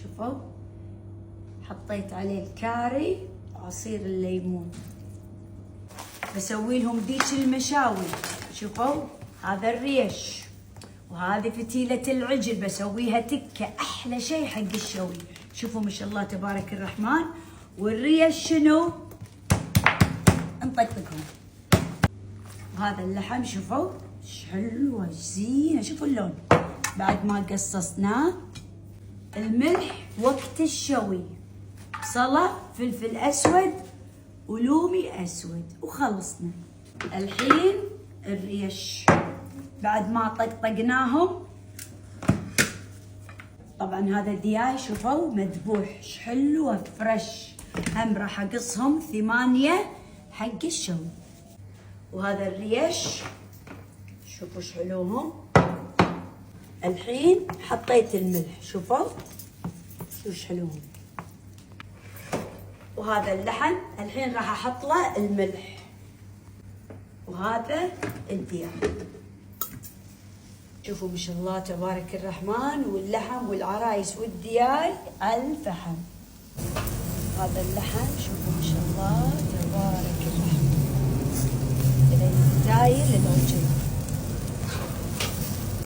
شوفوا حطيت عليه الكاري وعصير الليمون. بسوي لهم ذيك المشاوي. شوفوا هذا الريش وهذه فتيلة العجل بسويها تكة، أحلى شيء حق الشوي. شوفوا ما شاء الله تبارك الرحمن. والريش شنو؟ نطقطقهم. وهذا اللحم شوفوا ايش حلوة ايش زينة، شوفوا اللون بعد ما قصصناه. الملح وقت الشوي، بصلة فلفل أسود ولومي أسود وخلصنا. الحين الريش بعد ما طقطقناهم. طبعا هذا دياي شوفوا مذبوح ايش حلوة فريش. هم راح اقصهم 8 حق الشوي. وهذا الريش شوفوا ايش حلوهم. الحين حطيت الملح شوفوا ايش حلوهم. وهذا اللحم الحين راح احط له الملح. وهذا الدياي شوفوا ما شاء الله تبارك الرحمن. واللحم والعرايس والدياي على الفحم. هذا اللحم شوفوا ما شاء الله